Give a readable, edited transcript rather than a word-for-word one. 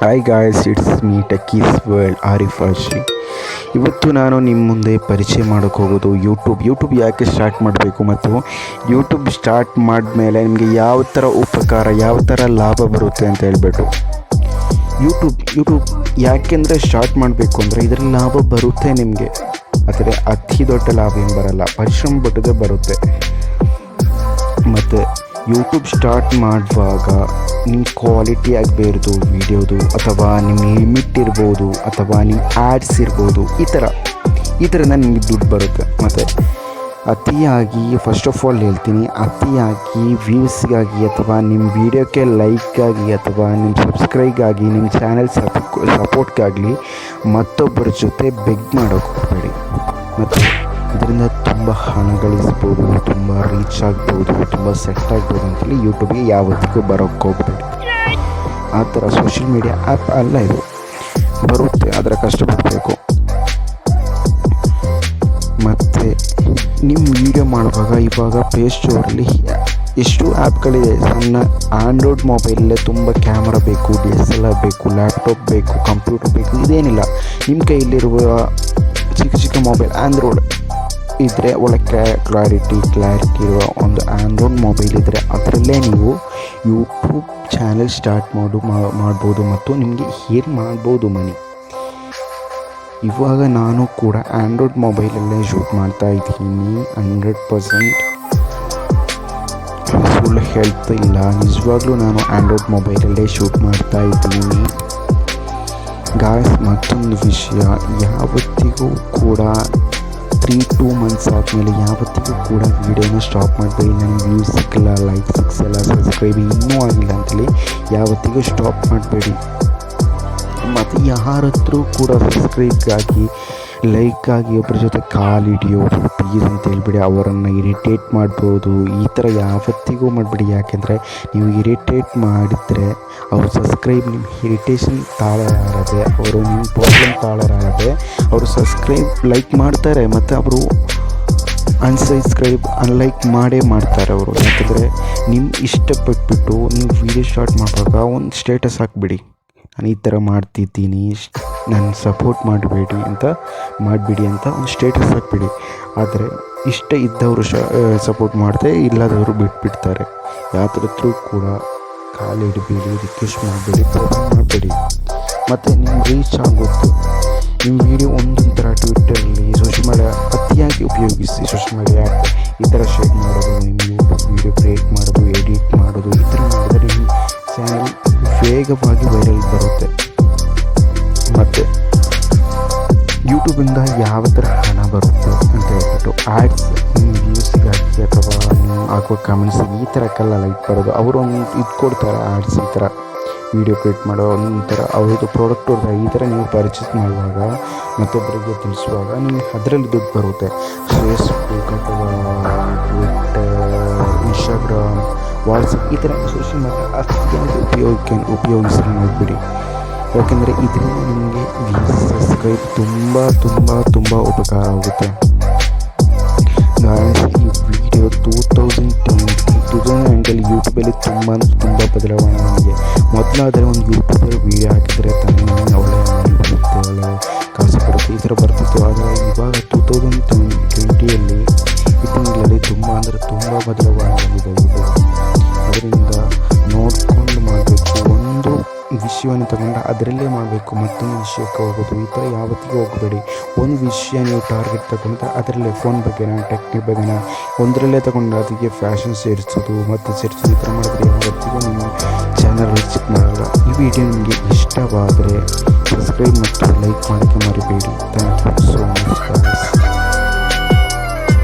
Hi guys, it's me Techies World Arif Arshi. ಇವತ್ತು ನಾನು ನಿಮ್ಮ ಮುಂದೆ ಪರಿಚಯ ಮಾಡೋಕ್ಕೆ ಹೋಗೋದು ಯೂಟ್ಯೂಬ್ ಯಾಕೆ ಸ್ಟಾರ್ಟ್ ಮಾಡಬೇಕು ಮತ್ತು ಯೂಟ್ಯೂಬ್ ಸ್ಟಾರ್ಟ್ ಮಾಡಿದ್ಮೇಲೆ ನಿಮಗೆ ಯಾವ ಥರ ಉಪಕಾರ, ಯಾವ ಥರ ಲಾಭ ಬರುತ್ತೆ ಅಂತ ಹೇಳ್ಬಿಟ್ಟು. ಯೂಟ್ಯೂಬ್ ಯಾಕೆಂದರೆ ಸ್ಟಾರ್ಟ್ ಮಾಡಬೇಕು ಅಂದರೆ ಇದರಲ್ಲಿ ಲಾಭ ಬರುತ್ತೆ ನಿಮಗೆ, ಆದರೆ ಅತಿ ದೊಡ್ಡ ಲಾಭ ಏನು ಬರಲ್ಲ, ಪರಿಶ್ರಮ ಪಟ್ಟದೆ ಬರುತ್ತೆ. ಮತ್ತು ಯೂಟ್ಯೂಬ್ ಸ್ಟಾರ್ಟ್ ಮಾಡುವಾಗ ನಿಮ್ಮ ಕ್ವಾಲಿಟಿ ಆಗಬೇಡ್ದು ವೀಡಿಯೋದು, ಅಥವಾ ನಿಮ್ಮ ಲಿಮಿಟ್ ಇರ್ಬೋದು, ಅಥವಾ ನಿಮ್ಮ ಆ್ಯಡ್ಸ್ ಇರ್ಬೋದು, ಈ ಥರದಿಂದ ನಿಮಗೆ ದುಡ್ಡು ಬರುತ್ತೆ. ಮತ್ತು ಅತಿಯಾಗಿ ಫಸ್ಟ್ ಆಫ್ ಆಲ್ ಹೇಳ್ತೀನಿ, ಅತಿಯಾಗಿ ವ್ಯೂಸ್ಗಾಗಿ ಅಥವಾ ನಿಮ್ಮ ವೀಡಿಯೋಕ್ಕೆ ಲೈಕ್ಗಾಗಿ ಅಥವಾ ನಿಮ್ಮ ಸಬ್ಸ್ಕ್ರೈಬ್ಗಾಗಿ, ನಿಮ್ಮ ಚಾನೆಲ್ ಸಪೋರ್ಟ್ಗಾಗಲಿ ಮತ್ತೊಬ್ಬರ ಜೊತೆ ಬೆಗ್ ಮಾಡೋಕ್ಕೆ ಹೋಗಬೇಡಿ. ಮತ್ತು ಇದರಿಂದ ತುಂಬ ಹಣ ಗಳಿಸ್ಬೋದು, ತುಂಬ ರೀಚ್ ಆಗ್ಬೋದು, ತುಂಬ ಸೆಟ್ ಆಗ್ಬೋದು ಅಂತೇಳಿ ಯೂಟ್ಯೂಬ್ಗೆ ಯಾವತ್ತಿಗೂ ಬರೋಕ್ಕೆ ಹೋಗಬೇಡಿ. ಆ ಥರ ಸೋಷಿಯಲ್ ಮೀಡಿಯಾ ಆ್ಯಪ್ ಅಲ್ಲ ಇದು, ಬರುತ್ತೆ ಆದರೆ ಕಷ್ಟಪಡಬೇಕು. ಮತ್ತು ನಿಮ್ಮ ವೀಡಿಯೋ ಮಾಡುವಾಗ ಇವಾಗ ಪ್ಲೇ ಸ್ಟೋರಲ್ಲಿ ಎಷ್ಟು ಆ್ಯಪ್ಗಳಿದೆ. ಸಣ್ಣ ಆಂಡ್ರಾಯ್ಡ್ ಮೊಬೈಲಲ್ಲೇ ತುಂಬ ಕ್ಯಾಮ್ರಾ ಬೇಕು, DSLR ಬೇಕು, ಲ್ಯಾಪ್ಟಾಪ್ ಬೇಕು, ಕಂಪ್ಯೂಟರ್ ಬೇಕು, ಇದೇನಿಲ್ಲ. ನಿಮ್ಮ ಕೈಯಲ್ಲಿರುವ ಚಿಕ್ಕ ಮೊಬೈಲ್ ಆಂಡ್ರಾಯ್ಡ್ ಇದ್ದರೆ, ಒಳ್ಳೆ ಕ್ಲಾರಿಟಿ ಇರುವ ಒಂದು ಆಂಡ್ರಾಯ್ಡ್ ಮೊಬೈಲ್ ಇದ್ದರೆ ಅದರಲ್ಲೇ ನೀವು ಯೂಟ್ಯೂಬ್ ಚಾನೆಲ್ ಸ್ಟಾರ್ಟ್ ಮಾಡ್ಬೋದು ಮತ್ತು ನಿಮಗೆ ಏನು ಮಾಡ್ಬೋದು ಮನಿ. ಇವಾಗ ನಾನು ಕೂಡ ಆಂಡ್ರಾಯ್ಡ್ ಮೊಬೈಲಲ್ಲೇ ಶೂಟ್ ಮಾಡ್ತಾ ಇದ್ದೀನಿ. 100% ಸುಳ್ಳು ಹೇಳ್ತಾ ಇಲ್ಲ, ನಿಜವಾಗ್ಲೂ ನಾನು ಆಂಡ್ರಾಯ್ಡ್ ಮೊಬೈಲಲ್ಲೇ ಶೂಟ್ ಮಾಡ್ತಾ ಇದ್ದೀನಿ. ಗಾಯ್ಸ್, ಮತ್ತೊಂದು ವಿಷಯ, ಯಾವತ್ತಿಗೂ ಕೂಡ 3-2 ಮಂತ್ಸ್ ಆದಮೇಲೆ ಯಾವತ್ತಿಗೂ ಕೂಡ ವೀಡಿಯೋನ ಸ್ಟಾಪ್ ಮಾಡಬೇಡಿ. ನನಗೆ ವ್ಯೂಸ್ ಸಿಕ್ಕಿಲ್ಲ, ಲೈಕ್ ಸಿಕ್ಕಿಲ್ಲ, ಸಬ್ಸ್ಕ್ರೈಬ್ ಇನ್ನೂ ಆಗಿಲ್ಲ ಅಂತೇಳಿ ಯಾವತ್ತಿಗೂ ಸ್ಟಾಪ್ ಮಾಡಬೇಡಿ. ಮತ್ತು ಯಾರತ್ರೂ ಕೂಡ ಸಬ್ಸ್ಕ್ರೈಬ್ಗಾಗಿ, ಲೈಕ್ಗಾಗಿ ಒಬ್ಬರ ಜೊತೆ ಕಾಲು ಹಿಡಿಯೋದು ಪ್ಲೀಸ್ ಅಂತ ಹೇಳ್ಬಿಡಿ, ಅವರನ್ನು ಇರಿಟೇಟ್ ಮಾಡ್ಬೋದು. ಈ ಥರ ಯಾವತ್ತಿಗೂ ಮಾಡಬೇಡಿ. ಯಾಕೆಂದರೆ ನೀವು ಇರಿಟೇಟ್ ಮಾಡಿದರೆ ಅವರು ಸಬ್ಸ್ಕ್ರೈಬ್ ನಿಮ್ಮ ಇರಿಟೇಷನ್ ತಾಳಲಾರದೆ, ಅವರು ನಿಮ್ಮ ಪ್ರಾಬ್ಲಮ್ ತಾಳಲಾರದೆ ಅವರು ಸಬ್ಸ್ಕ್ರೈಬ್ ಲೈಕ್ ಮಾಡ್ತಾರೆ, ಮತ್ತು ಅವರು ಅನ್ಲೈಕ್ ಮಾಡೇ ಮಾಡ್ತಾರೆ ಅವರು. ಯಾಕೆಂದರೆ ನಿಮ್ಮ ಇಷ್ಟಪಟ್ಬಿಟ್ಟು ನೀವು ವೀಡಿಯೋ ಸ್ಟಾರ್ಟ್ ಮಾಡುವಾಗ ಒಂದು ಸ್ಟೇಟಸ್ ಹಾಕ್ಬಿಡಿ, ನಾನು ಈ ಥರ ಮಾಡ್ತಿದ್ದೀನಿ, ನನ್ನ ಸಪೋರ್ಟ್ ಮಾಡಬೇಡಿ ಅಂತ ಒಂದು ಸ್ಟೇಟಸ್ ಹಾಕ್ಬಿಡಿ. ಆದರೆ ಇಷ್ಟ ಇದ್ದವರು ಸಪೋರ್ಟ್ ಮಾಡ್ತಾರೆ, ಇಲ್ಲದವರು ಬಿಟ್ಬಿಡ್ತಾರೆ. ಯಾವ್ದ್ರ ಕೂಡ ಕಾಲು ಹಿಡಬೇಡಿ, ರಿಕ್ವೆಸ್ಟ್ ಮಾಡಬೇಡಿ, ಪ್ರಾಬ್ಲಮ್ ಮಾಡಬೇಡಿ. ಮತ್ತು ನಿಮ್ಮ ರೀಚ್ ಆಗುತ್ತೆ. ನಿಮ್ಮ ವೀಡಿಯೋ ಒಂದೊಂದು ಥರ ಟ್ವಿಟ್ಟರಲ್ಲಿ, ಸೋಷಿಯಲ್ ಮೀಡಿಯಾ ಅತಿಯಾಗಿ ಉಪಯೋಗಿಸಿ. ಸೋಷಿಯಲ್ ಮೀಡಿಯಾ ಆ್ಯಪ್ ಈ ಥರ ಶೇರ್ ಮಾಡೋದು, ನಿಮ್ಮ ಯೂಟ್ಯೂಬ್ ವೀಡಿಯೋ ಕ್ರಿಯೇಟ್ ಮಾಡೋದು, ಎಡಿಟ್ ಮಾಡೋದು, ಈ ಥರ ಮಾಡಿದ್ರೆ ನಿಮ್ಮ ಚಾನಲ್ ವೇಗವಾಗಿ ವೈರಲ್ ಬರುತ್ತೆ. ಮತ್ತು ಯೂಟ್ಯೂಬಿಂದ ಯಾವ ಥರ ಹಣ ಬರುತ್ತೆ ಅಂತ ಹೇಳ್ಬಿಟ್ಟು, ಆ್ಯಡ್ಸ್ ನಿಮ್ಮ ವ್ಯೂಸಿಗಾಗಿ ಅಥವಾ ನೀವು ಹಾಕೋ ಕಮೆಂಟ್ಸಿಗೆ ಈ ಥರಕ್ಕೆಲ್ಲ ಲೈಕ್ ಬರೋದು, ಅವರು ಒಂದು ಇದು ಕೊಡ್ತಾರೆ ಆ್ಯಡ್ಸ್. ಈ ಥರ ವೀಡಿಯೋ ಕ್ರಿಯೇಟ್ ಮಾಡೋ ಒಂಥರ ಅವ್ರದ್ದು ಪ್ರಾಡಕ್ಟ್ ಈ ಥರ ನೀವು ಪರ್ಚೇಸ್ ಮಾಡುವಾಗ ಮತ್ತೊಬ್ಬರಿಗೆ ತಿಳಿಸುವಾಗ ನಿಮಗೆ ಅದರಲ್ಲಿ ದುಡ್ಡು ಬರುತ್ತೆ. ಫೇಸ್ಬುಕ್ ಅಥವಾ ಟ್ವಿಟ್ಟರ್, ಇನ್ಸ್ಟಾಗ್ರಾಮ್, ವಾಟ್ಸಪ್ ಈ ಥರ ಸೋಷಿಯಲ್ ಮೀಡಿಯಾ ಅತಿಯಾಗಿ ಉಪಯೋಗಿಸಲು ನೋಡ್ಬಿಡಿ. ಯಾಕೆಂದರೆ ಇದರಿಂದ ನಿಮಗೆ ಸಬ್ಸ್ಕ್ರೈಬ್ ತುಂಬ ಉಪಕಾರ ಆಗುತ್ತೆ. ಈ ವಿಡಿಯೋ 2020 ಯೂಟ್ಯೂಬಲ್ಲಿ ತುಂಬ ಬದಲಾವಣೆ ನನಗೆ. ಮೊದಲಾದರೆ ಒಂದು ಯೂಟ್ಯೂಬರ್ ವೀಡಿಯೋ ಹಾಕಿದರೆ ತಾನೇ ಒಳ್ಳೆ ಬರುತ್ತೆ, ಒಳ್ಳೆ ಕಾಸು ಬರುತ್ತೆ, ಈ ಥರ ಬರ್ತಿತ್ತು. ಆದರೆ ಇವಾಗ 2020ಯಲ್ಲಿ ಈ ತಿಂಗಳಲ್ಲಿ ತುಂಬ ಬದಲಾವಣೆ ಆಗಿದೆ ಯೂಟ್ಯೂಬ್. ಅದರಿಂದ ನೋಡಿಕೊಂಡು ಮಾಡಬೇಕು. ಒಂದು ವಿಷಯವನ್ನು ತಗೊಂಡು ಅದರಲ್ಲೇ ಮಾಡಬೇಕು, ಮತ್ತೊಂದು ವಿಷಯಕ್ಕೆ ಹೋಗೋದು ಈ ಥರ ಯಾವತ್ತಿಗೂ ಹೋಗಬೇಡಿ. ಒಂದು ವಿಷಯ ನೀವು ಟಾರ್ಗೆಟ್ ತಗೊಂಡ್ರೆ ಅದರಲ್ಲೇ ಫೋನ್ ಬಗ್ಗೆನ, ಟೆಕ್ನಿಕ್ ಬಗ್ಗೆನ ಒಂದರಲ್ಲೇ ತಗೊಂಡು ಅದಕ್ಕೆ ಫ್ಯಾಷನ್ ಸೇರಿಸೋದು ಈ ಥರ ಮಾಡಿದ್ರೆ ಯಾವತ್ತಿಗೂ ನಿಮ್ಮ ಚಾನಲ್ ರೀಚ್ ಮಾಡಲ್ಲ. ಈ ವಿಡಿಯೋ ನಿಮಗೆ ಇಷ್ಟವಾದರೆ ಸಬ್ಸ್ಕ್ರೈಬ್ ಮತ್ತು ಲೈಕ್ ಮಾಡೋಕ್ಕೆ ಮರಿಬೇಡಿ. Thank you so much.